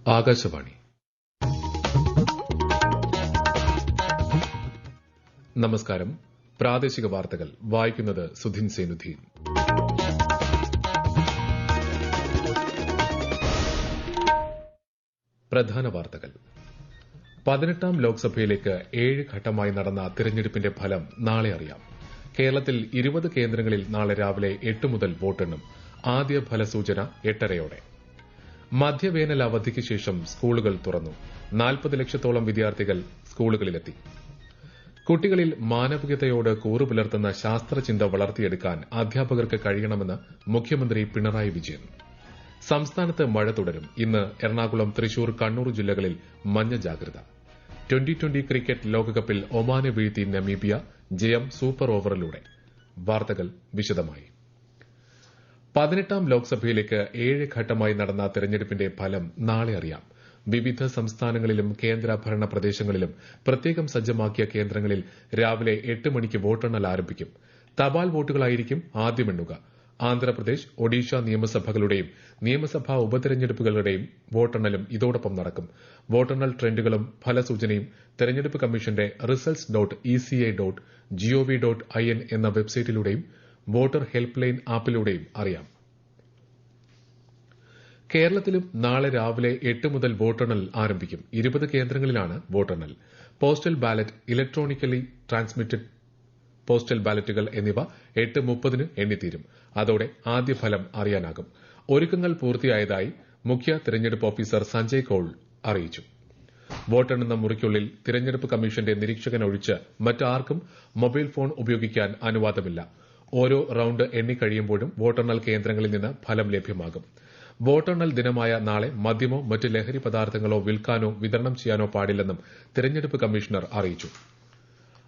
ആകാശവാണി. നമസ്കാരം. പ്രാദേശിക വാർത്തകൾ വായിക്കുന്നത് സുധിൻ സേനുദ്ദീൻ. പ്രധാന വാർത്തകൾ. 18ാം ലോക്സഭയിലേക്ക് 7 ഘട്ടമായി നടന്ന തിരഞ്ഞെടുപ്പിന്റെ ഫലം നാളെ അറിയാം. കേരളത്തിൽ 20 കേന്ദ്രങ്ങളിൽ നാളെ രാവിലെ 8 മുതൽ വോട്ടെണ്ണും. ആദ്യ ഫലസൂചന 8:30 മധ്യവേനൽ അവധിക്ക് ശേഷം സ്കൂളുകൾ തുറന്നു. 40 ലക്ഷത്തോളം വിദ്യാർത്ഥികൾ സ്കൂളുകളിലെത്തി. കുട്ടികളിൽ മാനവികതയോട് കൂറുപുലർത്തുന്ന ശാസ്ത്രചിന്ത വളർത്തിയെടുക്കാൻ അധ്യാപകർക്ക് കഴിയണമെന്ന് മുഖ്യമന്ത്രി പിണറായി വിജയൻ. സംസ്ഥാനത്ത് മഴ തുടരും. ഇന്ന് എറണാകുളം, തൃശൂർ, കണ്ണൂർ ജില്ലകളിൽ മഞ്ഞ ജാഗ്രത. ട്വന്റി ക്രിക്കറ്റ് ലോകകപ്പിൽ ഒമാനെ വീഴ്ത്തി നമീബിയ. ജയം സൂപ്പർ ഓവറിലൂടെ. വാർത്തകൾ വിശദമായി. 18ാം ലോക്സഭയിലേക്ക് 7 ഘട്ടമായി നടന്ന തെരഞ്ഞെടുപ്പിന്റെ ഫലം നാളെ അറിയാം. വിവിധ സംസ്ഥാനങ്ങളിലും കേന്ദ്രഭരണ പ്രദേശങ്ങളിലും പ്രത്യേകം സജ്ജമാക്കിയ കേന്ദ്രങ്ങളിൽ രാവിലെ 8 മണിക്ക് വോട്ടെണ്ണൽ ആരംഭിക്കും. തപാൽ വോട്ടുകളായിരിക്കും ആദ്യം എണ്ണുക. ആന്ധ്രാപ്രദേശ്, ഒഡീഷ നിയമസഭകളുടെയും നിയമസഭാ ഉപതെരഞ്ഞെടുപ്പുകളുടെയും വോട്ടെണ്ണലും ഇതോടൊപ്പം നടക്കും. വോട്ടെണ്ണൽ ട്രെൻഡുകളും ഫലസൂചനയും തെരഞ്ഞെടുപ്പ് കമ്മീഷന്റെ results.eca.gov.in എന്ന വെബ്സൈറ്റിലൂടെയും വോട്ടർ ഹെൽപ്പ് ലൈൻ ആപ്പിലൂടെയും അറിയാം. കേരളത്തിലും നാളെ രാവിലെ 8 മുതൽ വോട്ടെണ്ണൽ ആരംഭിക്കും. 20 കേന്ദ്രങ്ങളിലാണ് വോട്ടെണ്ണൽ. Postal ballot, electronically transmitted postal ബാലറ്റുകൾ എന്നിവ 8:30 എണ്ണിത്തീരും. അതോടെ ആദ്യ ഫലം അറിയാനാകും. ഒരുക്കങ്ങൾ പൂർത്തിയായതായി മുഖ്യ തെരഞ്ഞെടുപ്പ് ഓഫീസർ സഞ്ജയ് കൌൾ അറിയിച്ചു. വോട്ടെണ്ണുന്ന മുറിക്കുള്ളിൽ തിരഞ്ഞെടുപ്പ് കമ്മീഷന്റെ നിരീക്ഷകൻ ഒഴിച്ച് മറ്റാർക്കും മൊബൈൽ ഫോൺ ഉപയോഗിക്കാൻ അനുവാദമില്ല. ഓരോ റൌണ്ട് എണ്ണിക്കഴിയുമ്പോഴും വോട്ടെണ്ണൽ കേന്ദ്രങ്ങളിൽ നിന്ന് ഫലം ലഭ്യമാകും. വോട്ടെണ്ണൽ ദിനമായ നാളെ മദ്യമോ മറ്റ് ലഹരി പദാർത്ഥങ്ങളോ വിൽക്കാനോ വിതരണം ചെയ്യാനോ പാടില്ലെന്നും തെരഞ്ഞെടുപ്പ് കമ്മീഷണർ അറിയിച്ചു.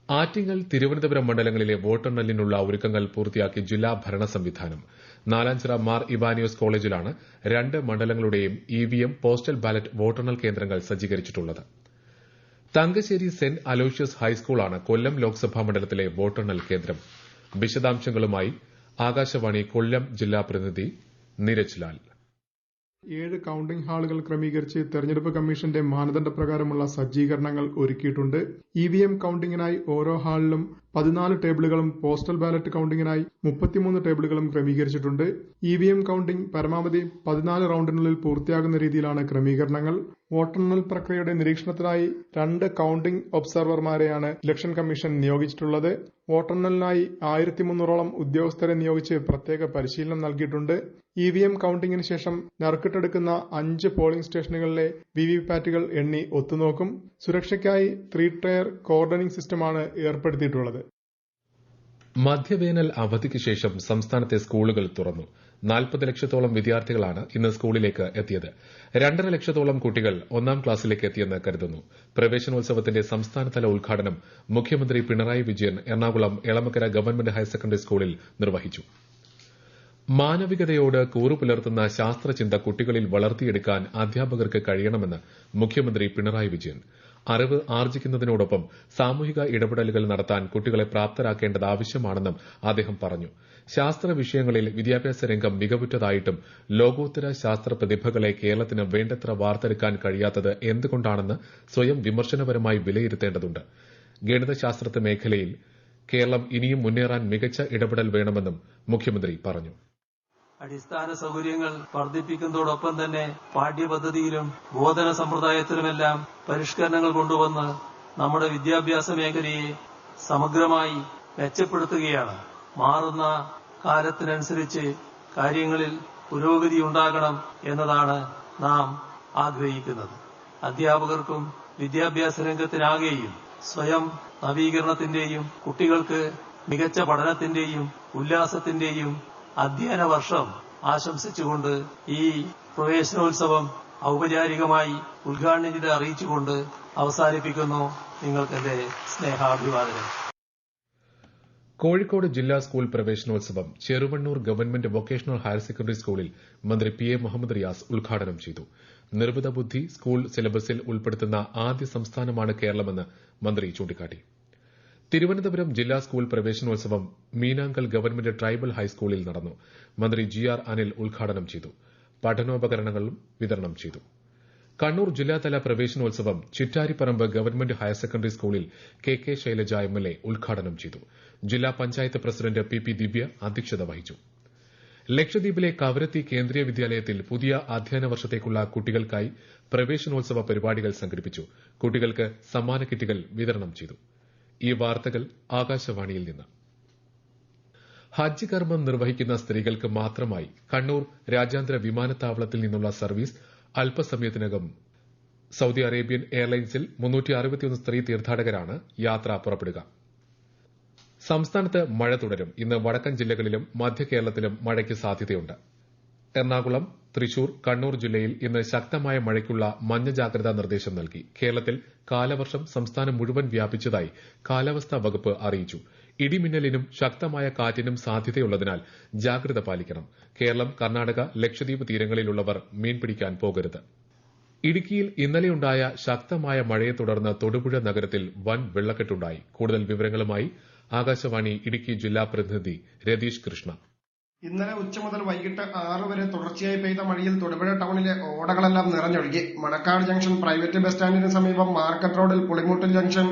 ആറ്റിങ്ങൽ, തിരുവനന്തപുരം മണ്ഡലങ്ങളിലെ വോട്ടെണ്ണലിനുള്ള ഒരുക്കങ്ങൾ പൂർത്തിയാക്കി ജില്ലാ ഭരണ സംവിധാനം. നാലാഞ്ചിറ മാർ ഇവാനിയോസ് കോളേജിലാണ് 2 മണ്ഡലങ്ങളുടെയും ഇവിഎം, പോസ്റ്റൽ ബാലറ്റ് വോട്ടെണ്ണൽ കേന്ദ്രങ്ങൾ സജ്ജീകരിച്ചിട്ടുള്ളത്. തങ്കശ്ശേരി സെന്റ് അലോഷ്യസ് ഹൈസ്കൂളാണ് കൊല്ലം ലോക്സഭാ മണ്ഡലത്തിലെ വോട്ടെണ്ണൽ കേന്ദ്രം. വിശദാംശങ്ങളുമായി ആകാശവാണി കൊല്ലം ജില്ലാ പ്രതിനിധി നീരജ് ലാൽ. 7 കൌണ്ടിംഗ് ഹാളുകൾ ക്രമീകരിച്ച് തെരഞ്ഞെടുപ്പ് കമ്മീഷന്റെ മാനദണ്ഡപ്രകാരമുള്ള സജ്ജീകരണങ്ങൾ ഒരുക്കിയിട്ടുണ്ട്. ഇവിഎം കൌണ്ടിംഗിനായി ഓരോ ഹാളിലും 14 ടേബിളുകളും പോസ്റ്റൽ ബാലറ്റ് കൌണ്ടിംഗിനായി 33 ടേബിളുകളും ക്രമീകരിച്ചിട്ടുണ്ട്. ഇവിഎം കൌണ്ടിംഗ് പരമാവധി 14 റൌണ്ടിനുള്ളിൽ പൂർത്തിയാകുന്ന രീതിയിലാണ് ക്രമീകരണങ്ങൾ. വോട്ടെണ്ണൽ പ്രക്രിയയുടെ നിരീക്ഷണത്തിനായി 2 കൌണ്ടിംഗ് ഒബ്സർവർമാരെയാണ് ഇലക്ഷൻ കമ്മീഷൻ നിയോഗിച്ചിട്ടുള്ളത്. വോട്ടെണ്ണലിനായി 1300ഓളം ഉദ്യോഗസ്ഥരെ നിയോഗിച്ച് പ്രത്യേക പരിശീലനം നൽകിയിട്ടുണ്ട്. ഇവിഎം കൌണ്ടിംഗിന് ശേഷം നറുക്കിട്ടെടുക്കുന്ന 5 പോളിംഗ് സ്റ്റേഷനുകളിലെ വിവിപാറ്റുകൾ എണ്ണി ഒത്തുനോക്കും. സുരക്ഷയ്ക്കായി 3 ടയർ കോർഡനിംഗ് സിസ്റ്റമാണ് ഏർപ്പെടുത്തിയിട്ടുള്ളത്. മധ്യവേനൽ അവധിക്ക് ശേഷം സംസ്ഥാനത്തെ സ്കൂളുകൾ തുറന്നു. 40 ലക്ഷത്തോളം വിദ്യാർത്ഥികളാണ് ഇന്ന് സ്കൂളിലേക്ക് എത്തിയത്. 2.5 ലക്ഷത്തോളം കുട്ടികൾ 1ാം ക്ലാസ്സിലേക്ക് എത്തിയെന്ന് കരുതുന്നു. പ്രവേശനോത്സവത്തിന്റെ സംസ്ഥാനതല ഉദ്ഘാടനം മുഖ്യമന്ത്രി Pinarayi Vijayan Ernakulam Elamakkara government higher secondary സ്കൂളിൽ നിർവഹിച്ചു. മാനവികതയോട് കൂറുപുലർത്തുന്ന ശാസ്ത്രചിന്ത കുട്ടികളിൽ വളർത്തിയെടുക്കാൻ അധ്യാപകർക്ക് കഴിയണമെന്ന് മുഖ്യമന്ത്രി പിണറായി വിജയൻ. അറിവ് ആർജിക്കുന്നതിനോടൊപ്പം സാമൂഹിക ഇടപെടലുകൾ നടത്താൻ കുട്ടികളെ പ്രാപ്തരാക്കേണ്ടത് ആവശ്യമാണെന്നും അദ്ദേഹം പറഞ്ഞു. ശാസ്ത്ര വിഷയങ്ങളിൽ വിദ്യാഭ്യാസ രംഗം മികവുറ്റതായിട്ടും ലോകോത്തര ശാസ്ത്ര പ്രതിഭകളെ കേരളത്തിന് വേണ്ടത്ര വാർത്തെടുക്കാൻ കഴിയാത്തത് എന്തുകൊണ്ടാണെന്ന് സ്വയം വിമർശനപരമായി വിലയിരുത്തേണ്ടതുണ്ട്. ഗണിതശാസ്ത്ര മേഖലയിൽ കേരളം ഇനിയും മുന്നേറാൻ മികച്ച ഇടപെടൽ വേണമെന്നും മുഖ്യമന്ത്രി പറഞ്ഞു. അടിസ്ഥാന സൌകര്യങ്ങൾ വർദ്ധിപ്പിക്കുന്നതോടൊപ്പം തന്നെ പാഠ്യപദ്ധതിയിലും ബോധന സമ്പ്രദായത്തിലുമെല്ലാം പരിഷ്കരണങ്ങൾ കൊണ്ടുവന്ന് നമ്മുടെ വിദ്യാഭ്യാസ മേഖലയെ സമഗ്രമായി മെച്ചപ്പെടുത്തുകയാണ്. മാറുന്ന കാലത്തിനനുസരിച്ച് കാര്യങ്ങളിൽ പുരോഗതിയുണ്ടാകണം എന്നതാണ് നാം ആഗ്രഹിക്കുന്നത്. അധ്യാപകർക്കും വിദ്യാഭ്യാസ രംഗത്തിനാകെയും സ്വയം നവീകരണത്തിന്റെയും കുട്ടികൾക്ക് മികച്ച പഠനത്തിന്റെയും ഉല്ലാസത്തിന്റെയും അധ്യയന വർഷം ആശംസിച്ചുകൊണ്ട് ഈ പ്രവേശനോത്സവം ഔപചാരികമായി ഉദ്ഘാടനം ചെയ്ത് അറിയിച്ചുകൊണ്ട് അവസാനിപ്പിക്കുന്നു. നിങ്ങൾക്കെന്റെ സ്നേഹാഭിവാദനം. കോഴിക്കോട് ജില്ലാ സ്കൂൾ പ്രവേശനോത്സവം Cheruvannur government vocational higher secondary സ്കൂളിൽ മന്ത്രി പി എ മുഹമ്മദ് റിയാസ് ഉദ്ഘാടനം ചെയ്തു. നിർമ്മിത ബുദ്ധി സ്കൂൾ സിലബസിൽ ഉൾപ്പെടുത്തുന്ന ആദ്യ സംസ്ഥാനമാണ് കേരളമെന്ന് മന്ത്രി ചൂണ്ടിക്കാട്ടി. തിരുവനന്തപുരം ജില്ലാ സ്കൂൾ പ്രവേശനോത്സവം മീനാങ്കൽ ഗവൺമെന്റ് ട്രൈബൽ ഹൈസ്കൂളിൽ നടന്നു. മന്ത്രി ജി ആർ അനിൽ ഉദ്ഘാടനം ചെയ്തു. പഠനോപകരണങ്ങളും വിതരണം ചെയ്തു. കണ്ണൂർ ജില്ലാതല പ്രവേശനോത്സവം ചിറ്റാരിപ്പറമ്പ് ഗവൺമെന്റ് ഹയർ സെക്കൻഡറി സ്കൂളിൽ കെ ശൈലജ എംഎൽഎ ഉദ്ഘാടനം ചെയ്തു. ജില്ലാ പഞ്ചായത്ത് പ്രസിഡന്റ് പി ദിവ്യ അധ്യക്ഷത വഹിച്ചു. ലക്ഷദ്വീപിലെ കവരത്തി കേന്ദ്രീയ വിദ്യാലയത്തിൽ പുതിയ അധ്യയന വർഷത്തേക്കുള്ള കുട്ടികൾക്കായി പ്രവേശനോത്സവ പരിപാടികൾ സംഘടിപ്പിച്ചു. കുട്ടികൾക്ക് സമ്മാന കിറ്റുകൾ വിതരണം ചെയ്തു. ഈ വാർത്തകൾ ആകാശവാണിയിൽ നിന്ന്. ഹജ്ജ് കർമ്മം നിർവഹിക്കുന്ന സ്ത്രീകൾക്ക് മാത്രമായി കണ്ണൂർ രാജ്യാന്തര വിമാനത്താവളത്തിൽ നിന്നുള്ള സർവീസ് അല്പസമയത്തിനകം സൌദി അറേബ്യൻ എയർലൈൻസിൽ 361 സ്ത്രീ തീർത്ഥാടകരാണ് യാത്ര പുറപ്പെടുക. സംസ്ഥാനത്ത് മഴ തുടരും. ഇന്ന് വടക്കൻ ജില്ലകളിലും മധ്യ കേരളത്തിലും മഴയ്ക്ക് സാധ്യതയുണ്ട്. എറണാകുളം, തൃശൂർ, കണ്ണൂർ ജില്ലയിൽ ഇന്ന് ശക്തമായ മഴയ്ക്കുള്ള മഞ്ഞ ജാഗ്രതാ നിർദ്ദേശം നൽകി. കേരളത്തിൽ കാലവർഷം സംസ്ഥാനം മുഴുവൻ വ്യാപിച്ചതായി കാലാവസ്ഥാ വകുപ്പ് അറിയിച്ചു. ഇടിമിന്നലിനും ശക്തമായ കാറ്റിനും സാധ്യതയുള്ളതിനാൽ ജാഗ്രത പാലിക്കണം. കേരളം, കർണാടക, ലക്ഷദ്വീപ് തീരങ്ങളിലുള്ളവർ മീൻ പിടിക്കാൻ പോകരുത്. ഇടുക്കിയിൽ ഇന്നലെയുണ്ടായ ശക്തമായ മഴയെ തുടർന്ന് തൊടുപുഴ നഗരത്തിൽ വൻ വെള്ളക്കെട്ടുണ്ടായി. കൂടുതൽ വിവരങ്ങളുമായി ആകാശവാണി ഇടുക്കി ജില്ലാ പ്രതിനിധി രതീഷ് കൃഷ്ണ. ഇന്നലെ ഉച്ച മുതൽ വൈകിട്ട് 6 വരെ തുടർച്ചയായി പെയ്ത മഴയിൽ തൊടുപുഴ ടൌണിലെ ഓടകളെല്ലാം നിറഞ്ഞൊഴുകി. മണക്കാട് ജംഗ്ഷൻ, പ്രൈവറ്റ് ബസ് സ്റ്റാൻഡിന് സമീപം മാർക്കറ്റ് റോഡിൽ പുളിമുട്ടിൽ junction,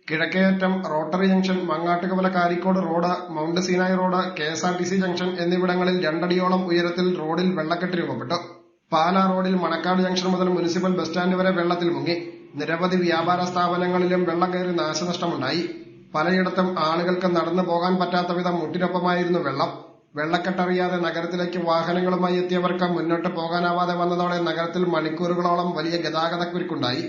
Kizhakkeyattam, rotary junction, Mangattukavala Karikode road, mount Sinai road, KSRTC junction എന്നിവിടങ്ങളിൽ 2 അടിയോളം ഉയരത്തിൽ റോഡിൽ വെള്ളക്കെട്ട് രൂപപ്പെട്ടു. പാലാ റോഡിൽ മണക്കാട് ജംഗ്ഷൻ മുതൽ മുനിസിപ്പൽ ബസ് സ്റ്റാൻഡ് വരെ വെള്ളത്തിൽ മുങ്ങി. നിരവധി വ്യാപാര സ്ഥാപനങ്ങളിലും വെള്ളം കയറി നാശനഷ്ടമുണ്ടായി. പലയിടത്തും ആളുകൾക്ക് നടന്നു പോകാൻ പറ്റാത്ത വിധം മുട്ടിനൊപ്പമായിരുന്നു വെള്ളം. വെള്ളക്കെട്ടറിയാതെ നഗരത്തിലേക്ക് വാഹനങ്ങളുമായി എത്തിയവർക്ക് മുന്നോട്ട് പോകാനാവാതെ വന്നതോടെ നഗരത്തിൽ മണിക്കൂറുകളോളം വലിയ ഗതാഗതക്കുരുക്കുണ്ടായി.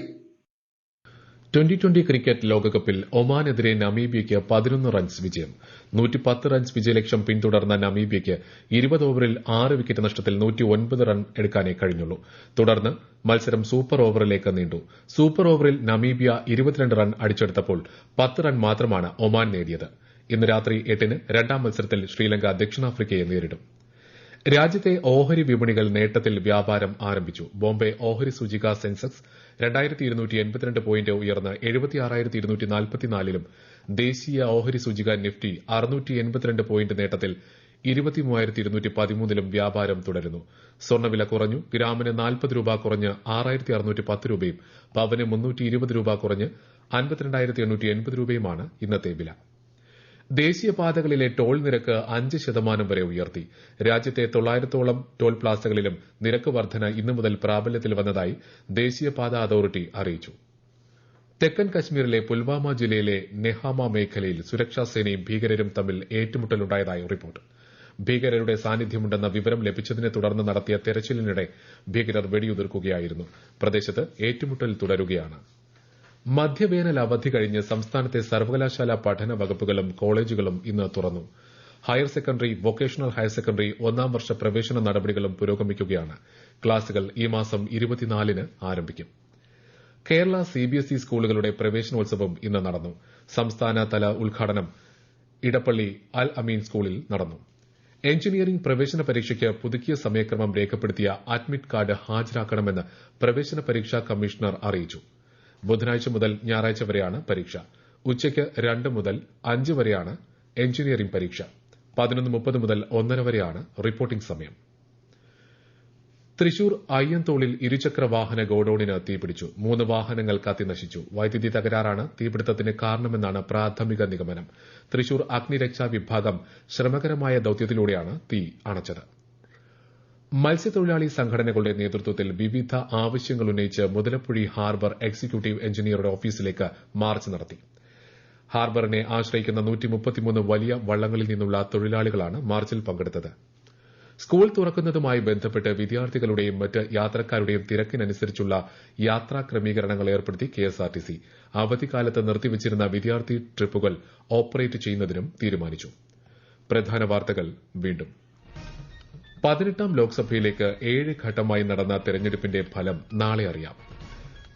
2020 ക്രിക്കറ്റ് ലോകകപ്പിൽ ഒമാനെതിരെ നമീബിയയ്ക്ക് 11 റൺസ് വിജയം. 110 റൺസ് വിജയലക്ഷ്യം പിന്തുടർന്ന നമീബിയയ്ക്ക് 20 ഓവറിൽ 6 വിക്കറ്റ് നഷ്ടത്തിൽ 109 റൺ എടുക്കാനേ കഴിഞ്ഞുള്ളൂ. തുടർന്ന് മത്സരം സൂപ്പർ ഓവറിലേക്ക് നീണ്ടു. സൂപ്പർ ഓവറിൽ നമീബിയ 22 റൺ അടിച്ചെടുത്തപ്പോൾ 10 റൺ മാത്രമാണ് ഒമാൻ നേടിയത്. ഇന്ന് രാത്രി 8-ന് രണ്ടാം മത്സരത്തിൽ ശ്രീലങ്ക ദക്ഷിണാഫ്രിക്കയെ നേരിടും. രാജ്യത്തെ ഓഹരി വിപണികൾ നേട്ടത്തിൽ വ്യാപാരം ആരംഭിച്ചു. ബോംബെ ഓഹരി സൂചിക സെൻസെക്സ് 2282 പോയിന്റ് ഉയർന്ന് 76244-ലും ദേശീയ ഓഹരി സൂചിക നിഫ്റ്റി 682 പോയിന്റ് നേട്ടത്തിൽ 23213-ലും വ്യാപാരം തുടരുന്നു. സ്വർണ്ണവില കുറഞ്ഞു. ഗ്രാമിന് 40 രൂപ കുറഞ്ഞ് 6610 രൂപയും പവന് 320 രൂപ കുറഞ്ഞ് 52880 രൂപയുമാണ് ഇന്നത്തെ വില. ദേശീയപാതകളിലെ ടോൾ നിരക്ക് 5% വരെ ഉയർത്തി. രാജ്യത്തെ 900ഓളം ടോൾ പ്ലാസകളിലും നിരക്ക് വർധന ഇന്നു മുതൽ പ്രാബല്യത്തിൽ വന്നതായി ദേശീയപാത അതോറിറ്റി അറിയിച്ചു. തെക്കൻ കശ്മീരിലെ പുൽവാമ ജില്ലയിലെ നെഹാമ മേഖലയിൽ സുരക്ഷാ സേനയും ഭീകരരും തമ്മിൽ ഏറ്റുമുട്ടലുണ്ടായതായി റിപ്പോർട്ട്. ഭീകരരുടെ സാന്നിധ്യമുണ്ടെന്ന വിവരം ലഭിച്ചതിനെ തുടർന്ന് നടത്തിയ തെരച്ചിലിനിടെ ഭീകരർ വെടിയുതിർക്കുകയായിരുന്നു. പ്രദേശത്ത് ഏറ്റുമുട്ടൽ തുടരുകയാണ്. മധ്യവേനൽ അവധി കഴിഞ്ഞ് സംസ്ഥാനത്തെ സർവകലാശാല പഠന വകുപ്പുകളും കോളേജുകളും ഇന്ന് തുറന്നു. Higher secondary, vocational higher secondary 1-ാം വർഷ പ്രവേശന നടപടികളും പുരോഗമിക്കുകയാണ്. ക്ലാസുകൾ ഈ മാസം 24-ന് ആരംഭിക്കും. കേരള CBSE സ്കൂളുകളുടെ പ്രവേശനോത്സവം ഇന്ന് നടന്നു. സംസ്ഥാനതല ഉദ്ഘാടനം ഇടപ്പള്ളി അൽ അമീൻ സ്കൂളിൽ നടന്നു. എഞ്ചിനീയറിംഗ് പ്രവേശന പരീക്ഷയ്ക്ക് പുതുക്കിയ സമയക്രമം രേഖപ്പെടുത്തിയ അഡ്മിറ്റ് കാർഡ് ഹാജരാക്കണമെന്ന് പ്രവേശന പരീക്ഷാ കമ്മീഷണർ അറിയിച്ചു. ബുധനാഴ്ച മുതൽ ഞായറാഴ്ച വരെയാണ് പരീക്ഷ. ഉച്ചയ്ക്ക് 2 മുതൽ 5 വരെയാണ് എഞ്ചിനീയറിംഗ് പരീക്ഷ. 11:30 മുതൽ 1:30 വരെയാണ് റിപ്പോർട്ടിംഗ് സമയം. തൃശൂർ അയ്യന്തോളിൽ ഇരുചക്ര വാഹന ഗോഡൌണിന് തീപിടിച്ചു. 3 വാഹനങ്ങൾ കത്തിനശിച്ചു. വൈദ്യുതി തകരാറാണ് തീപിടുത്തത്തിന് കാരണമെന്നാണ് പ്രാഥമിക നിഗമനം. തൃശൂർ അഗ്നിരക്ഷാ വിഭാഗം ശ്രമകരമായ ദൌത്യത്തിലൂടെയാണ് തീ അണച്ചത്. മത്സ്യത്തൊഴിലാളി സംഘടനകളുടെ നേതൃത്വത്തിൽ വിവിധ ആവശ്യങ്ങൾ ഉന്നയിച്ച് മുതലപ്പുഴി ഹാർബർ എക്സിക്യൂട്ടീവ് എഞ്ചിനീയറുടെ ഓഫീസിലേക്ക് മാർച്ച് നടത്തി. ഹാർബറിനെ ആശ്രയിക്കുന്ന 133 വലിയ വള്ളങ്ങളിൽ നിന്നുള്ള തൊഴിലാളികളാണ് മാർച്ചിൽ പങ്കെടുത്തത്. സ്കൂൾ തുറക്കുന്നതുമായി ബന്ധപ്പെട്ട് വിദ്യാർത്ഥികളുടെയും മറ്റ് യാത്രക്കാരുടെയും തിരക്കിനനുസരിച്ചുള്ള യാത്രാ ക്രമീകരണങ്ങൾ ഏർപ്പെടുത്തി KSRTC. അവധിക്കാലത്ത് നിർത്തിവച്ചിരുന്ന വിദ്യാർത്ഥി ട്രിപ്പുകൾ ഓപ്പറേറ്റ് ചെയ്യുന്നതിനും തീരുമാനിച്ചു. പ്രധാന വാർത്തകൾ വീണ്ടും. 18ാം ലോക്സഭയിലേക്ക് 7 ഘട്ടമായി നടന്ന തെരഞ്ഞെടുപ്പിന്റെ ഫലം നാളെ അറിയാം.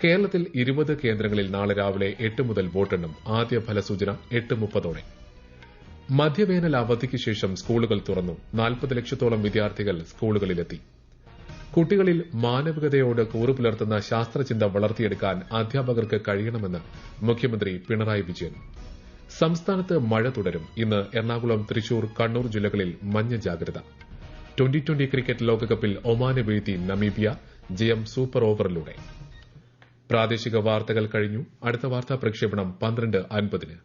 കേരളത്തിൽ 20 കേന്ദ്രങ്ങളിൽ നാളെ രാവിലെ 8 മുതൽ വോട്ടെണ്ണും. ആദ്യ ഫലസൂചന 8:30-ഓടെ. മധ്യവേനൽ അവധിക്ക് ശേഷം സ്കൂളുകൾ തുറന്നു. 40 ലക്ഷത്തോളം വിദ്യാർത്ഥികൾ സ്കൂളുകളിലെത്തി. കുട്ടികളിൽ മാനവികതയോട് കൂറുപുലർത്തുന്ന ശാസ്ത്രചിന്ത വളർത്തിയെടുക്കാൻ അധ്യാപകർക്ക് കഴിയണമെന്ന് മുഖ്യമന്ത്രി പിണറായി വിജയൻ. സംസ്ഥാനത്ത് മഴ തുടരും. ഇന്ന് എറണാകുളം, തൃശൂർ, കണ്ണൂർ ജില്ലകളിൽ മഞ്ഞ ജാഗ്രത. 2020 ക്രിക്കറ്റ് ലോകകപ്പിൽ ഒമാനെ വീഴ്ത്തി നമീബിയ. ജയം സൂപ്പർ ഓവറിലൂടെ. പ്രാദേശിക വാർത്തകൾ കഴിഞ്ഞു. അടുത്ത വാർത്താ പ്രക്ഷേപണം 12:50-ന്.